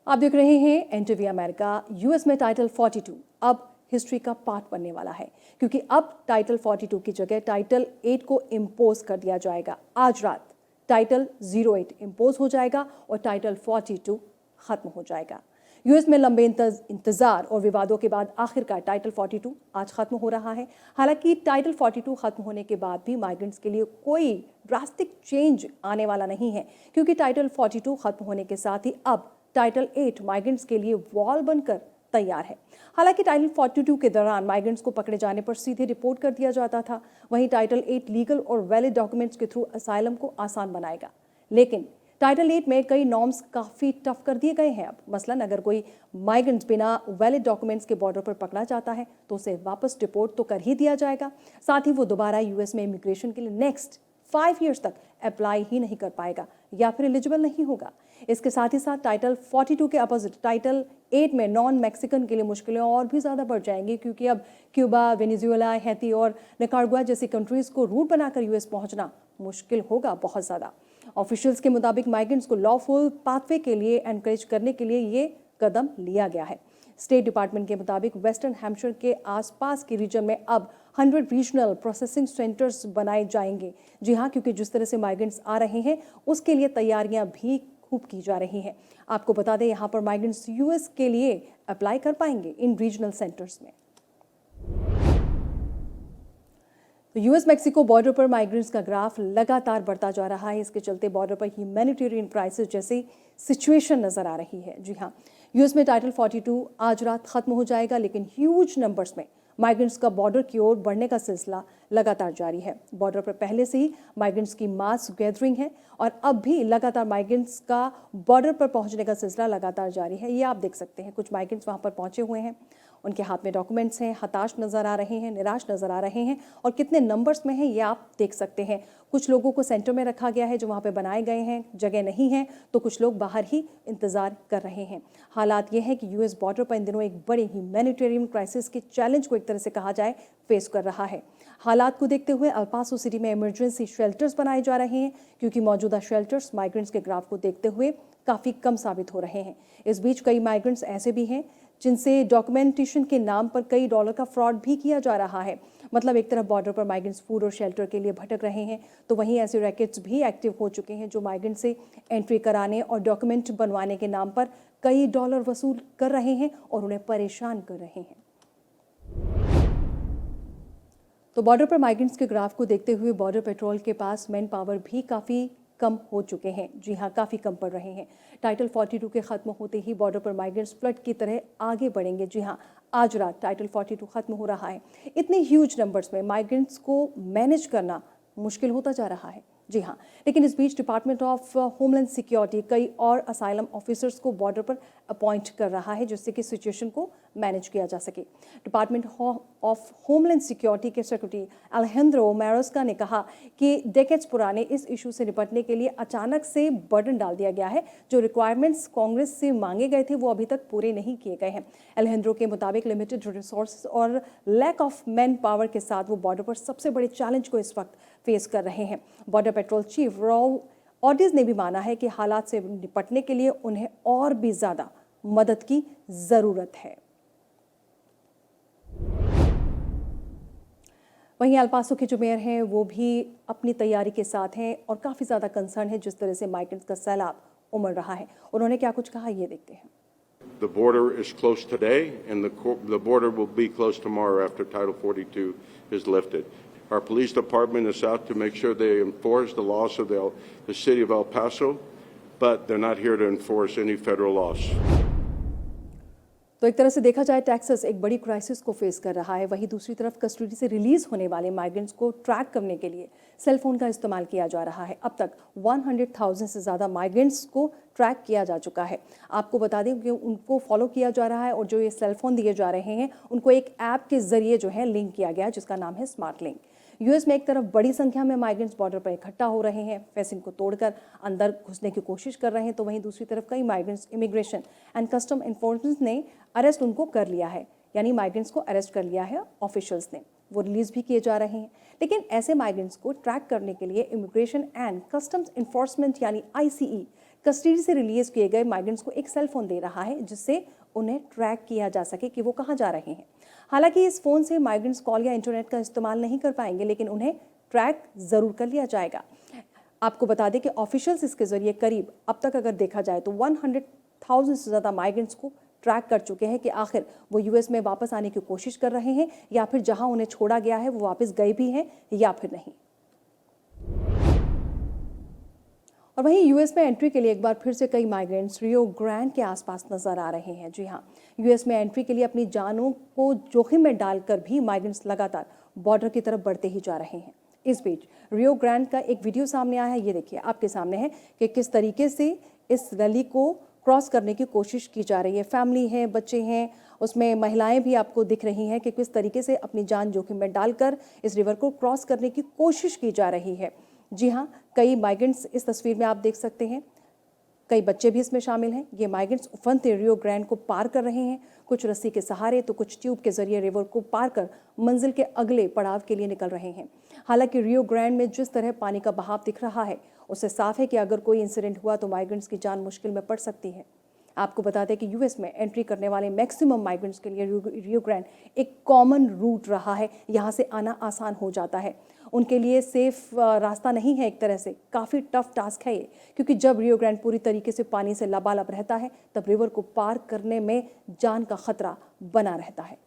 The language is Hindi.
आप देख रहे हैं एनटीवी अमेरिका। यूएस में टाइटल 42 अब हिस्ट्री का पार्ट बनने वाला है, क्योंकि अब टाइटल 42 की जगह टाइटल 8 को इम्पोज कर दिया जाएगा। आज रात टाइटल 08 इम्पोज हो जाएगा और टाइटल 42 खत्म हो जाएगा। यूएस में लंबे इंतजार और विवादों के बाद आखिरकार टाइटल 42 आज खत्म हो रहा है। हालांकि टाइटल 42 खत्म होने के बाद भी माइग्रेंट्स के लिए कोई ड्रास्टिक चेंज आने वाला नहीं है, क्योंकि टाइटल 42 खत्म होने के साथ ही अब टाइटल 8 माइग्रेंट्स के लिए वॉल बनकर तैयार है। हालांकि टाइटल 42 के दौरान माइग्रेंट्स को पकड़े जाने पर सीधे रिपोर्ट कर दिया जाता था, वहीं टाइटल 8 लीगल और वैलिड डॉक्यूमेंट्स के थ्रू असाइलम को आसान बनाएगा। लेकिन टाइटल 8 में कई नॉर्म्स काफ़ी टफ कर दिए गए हैं। अब मसलन अगर कोई माइग्रेंट्स बिना वैलिड डॉक्यूमेंट्स के बॉर्डर पर पकड़ा जाता है तो उसे वापस डिपोर्ट तो कर ही दिया जाएगा, साथ ही वो दोबारा यूएस में इमिग्रेशन के लिए नेक्स्ट 5 ईयर्स तक अप्लाई ही नहीं कर पाएगा या फिर एलिजिबल नहीं होगा। इसके साथ ही साथ टाइटल 42 के अपोजिट टाइटल 8 में नॉन मैक्सिकन के लिए मुश्किलें और भी ज़्यादा बढ़ जाएंगी, क्योंकि अब क्यूबा, वेनेजुएला, हैती और निकारागुआ जैसी कंट्रीज़ को रूट बनाकर यूएस पहुंचना मुश्किल होगा बहुत ज़्यादा। ऑफिशियल्स के मुताबिक माइग्रेंट्स को लॉफुल पाथवे के लिए एनकरेज करने के लिए ये कदम लिया गया है। स्टेट डिपार्टमेंट के मुताबिक वेस्टर्न हैम्पशायर के आसपास के रीजन में अब 100 रीजनल प्रोसेसिंग सेंटर्स बनाए जाएंगे। जी हाँ, क्योंकि जिस तरह से माइग्रेंट्स आ रहे हैं उसके लिए तैयारियां भी खूब की जा रही हैं। आपको बता दें, यहाँ पर माइग्रेंट्स यूएस के लिए अप्लाई कर पाएंगे इन रीजनल सेंटर्स में। तो यूएस मैक्सिको बॉर्डर पर माइग्रेंट्स का ग्राफ लगातार बढ़ता जा रहा है। इसके चलते बॉर्डर पर ह्यूमैनिटेरियन क्राइसिस जैसी सिचुएशन नजर आ रही है। जी हाँ, यूएस में टाइटल 42 आज रात खत्म हो जाएगा, लेकिन ह्यूज नंबर्स में माइग्रेंट्स का बॉर्डर की ओर बढ़ने का सिलसिला लगातार जारी है। बॉर्डर पर पहले से ही माइग्रेंट्स की मास गैदरिंग है और अब भी लगातार माइग्रेंट्स का बॉर्डर पर पहुंचने का सिलसिला लगातार जारी है। ये आप देख सकते हैं, कुछ माइग्रेंट्स वहां पर पहुंचे हुए हैं, उनके हाथ में डॉक्यूमेंट्स हैं, हताश नज़र आ रहे हैं, निराश नज़र आ रहे हैं और कितने नंबर्स में हैं ये आप देख सकते हैं। कुछ लोगों को सेंटर में रखा गया है जो वहाँ पे बनाए गए हैं, जगह नहीं है तो कुछ लोग बाहर ही इंतज़ार कर रहे हैं। हालात ये है कि यूएस बॉर्डर पर इन दिनों एक बड़े ह्यूमैनिटेरियन क्राइसिस के चैलेंज को एक तरह से कहा जाए फेस कर रहा है। हालात को देखते हुए अल पासो सिटी में इमरजेंसी शेल्टर्स बनाए जा रहे हैं, क्योंकि मौजूदा शेल्टर्स माइग्रेंट्स के ग्राफ को देखते हुए काफ़ी कम साबित हो रहे हैं। इस बीच कई माइग्रेंट्स ऐसे भी हैं जिनसे डॉक्यूमेंटेशन के नाम पर कई डॉलर का फ्रॉड भी किया जा रहा है। मतलब एक तरफ बॉर्डर पर माइग्रेंट्स फूड और शेल्टर के लिए भटक रहे हैं, तो वहीं ऐसे रैकेट्स भी एक्टिव हो चुके हैं जो माइग्रेंट से एंट्री कराने और डॉक्यूमेंट बनवाने के नाम पर कई डॉलर वसूल कर रहे हैं और उन्हें परेशान कर रहे हैं। तो बॉर्डर पर माइग्रेंट्स के ग्राफ को देखते हुए बॉर्डर पेट्रोल के पास मैन पावर भी काफ़ी कम हो चुके हैं। जी हाँ, काफ़ी कम पड़ रहे हैं। टाइटल 42 के ख़त्म होते ही बॉर्डर पर माइग्रेंट्स फ्लड की तरह आगे बढ़ेंगे। जी हाँ, आज रात टाइटल 42 ख़त्म हो रहा है। इतने ह्यूज नंबर्स में माइग्रेंट्स को मैनेज करना मुश्किल होता जा रहा है। जी हाँ, लेकिन इस बीच डिपार्टमेंट ऑफ होमलैंड सिक्योरिटी कई और असाइलम ऑफिसर्स को बॉर्डर पर अपॉइंट कर रहा है, जिससे कि सिचुएशन को मैनेज किया जा सके। डिपार्टमेंट ऑफ होमलैंड सिक्योरिटी के सेक्रेटरी अलेजेंड्रो मैरोस्का ने कहा कि डेकेड्स पुराने इस इशू से निपटने के लिए अचानक से बर्डन डाल दिया गया है। जो रिक्वायरमेंट्स कांग्रेस से मांगे गए थे वो अभी तक पूरे नहीं किए गए हैं। अलेजेंड्रो के मुताबिक लिमिटेड रिसोर्स और लैक ऑफ मैन पावर के साथ वो बॉर्डर पर सबसे बड़े चैलेंज को इस वक्त फेस कर रहे हैं। बॉर्डर पेट्रोल चीफ रॉ ऑर्डिज ने भी माना है कि हालात से निपटने के लिए उन्हें और भी ज्यादा मदद की जरूरत है। वहीं अल पासो के जो मेयर हैं वो भी अपनी तैयारी के साथ हैं और काफ़ी ज़्यादा कंसर्न है जिस तरह से माइग्रेंट्स का सैलाब उमड़ रहा है। उन्होंने क्या कुछ कहा ये देखते हैं। The border is closed today and the border will be closed tomorrow after Title 42 is lifted. Our police department is out to make sure they enforce the laws of the city of El Paso, but they're not here to enforce any federal laws. तो एक तरह से देखा जाए टेक्सास एक बड़ी क्राइसिस को फेस कर रहा है। वहीं दूसरी तरफ कस्टडी से रिलीज होने वाले माइग्रेंट्स को ट्रैक करने के लिए सेल फोन का इस्तेमाल किया जा रहा है। अब तक 100,000 से ज़्यादा माइग्रेंट्स को ट्रैक किया जा चुका है। आपको बता दें कि उनको फॉलो किया जा रहा है और जो ये सेल फोन दिए जा रहे हैं उनको एक ऐप के जरिए जो है लिंक किया गया, जिसका नाम है स्मार्ट लिंक। यूएस में एक तरफ बड़ी संख्या में माइग्रेंट्स बॉर्डर पर इकट्ठा हो रहे हैं, फेंसिंग को तोड़कर अंदर घुसने की कोशिश कर रहे हैं, तो वहीं दूसरी तरफ कई migrants immigration and custom enforcement ने अरेस्ट उनको कर लिया है, यानी माइग्रेंट्स को अरेस्ट कर लिया है ऑफिशियल्स ने। वो रिलीज भी किए जा रहे हैं। लेकिन ऐसे माइग्रेंट्स को ट्रैक करने के लिए इमिग्रेशन एंड कस्टम्स इन्फोर्समेंट यानी आईसीई कस्टडी से रिलीज किए गए माइग्रेंट्स को एक सेल फोन दे रहा है जिससे उन्हें ट्रैक किया जा सके कि वो कहाँ जा रहे हैं। हालांकि इस फोन से माइग्रेंट्स कॉल या इंटरनेट का इस्तेमाल नहीं कर पाएंगे, लेकिन उन्हें ट्रैक जरूर कर लिया जाएगा। आपको बता दें कि ऑफिशियल्स इसके जरिए करीब अब तक अगर देखा जाए तो 100,000 से ज़्यादा माइग्रेंट्स को ट्रैक कर चुके हैं कि आखिर वो यूएस में वापस आने की कोशिश कर रहे हैं या फिर जहां उन्हें छोड़ा गया है वो वापस गए भी हैं या फिर नहीं। और वहीं यूएस में एंट्री के लिए एक बार फिर से कई माइग्रेंट्स रियो ग्रैंड के आसपास नजर आ रहे हैं। जी हां, यूएस में एंट्री के लिए अपनी जानों को जोखिम में डालकर भी माइग्रेंट्स लगातार बॉर्डर की तरफ बढ़ते ही जा रहे हैं। इस बीच रियो ग्रैंड का एक वीडियो सामने आया है, ये देखिए आपके सामने है कि किस तरीके से इस गली को क्रॉस करने की कोशिश की जा रही है। फैमिली है, बच्चे हैं, उसमें महिलाएं भी आपको दिख रही हैं कि किस तरीके से अपनी जान जोखिम में डालकर इस रिवर को क्रॉस करने की कोशिश की जा रही है। जी हाँ, कई माइग्रेंट्स इस तस्वीर में आप देख सकते हैं, कई बच्चे भी इसमें शामिल हैं। ये माइग्रेंट्स उफनते रियो ग्रैंड को पार कर रहे हैं, कुछ रस्सी के सहारे तो कुछ ट्यूब के जरिए रिवर को पार कर मंजिल के अगले पड़ाव के लिए निकल रहे हैं। हालांकि रियो ग्रैंड में जिस तरह पानी का बहाव दिख रहा है उससे साफ है कि अगर कोई इंसिडेंट हुआ तो माइग्रेंट्स की जान मुश्किल में पड़ सकती है। आपको बता दें कि यूएस में एंट्री करने वाले मैक्सिमम माइग्रेंट्स के लिए रियो ग्रैंड एक कॉमन रूट रहा है। यहाँ से आना आसान हो जाता है, उनके लिए सेफ रास्ता नहीं है। एक तरह से काफ़ी टफ टास्क है ये, क्योंकि जब रियो ग्रैंड पूरी तरीके से पानी से लबालब रहता है तब रिवर को पार करने में जान का खतरा बना रहता है।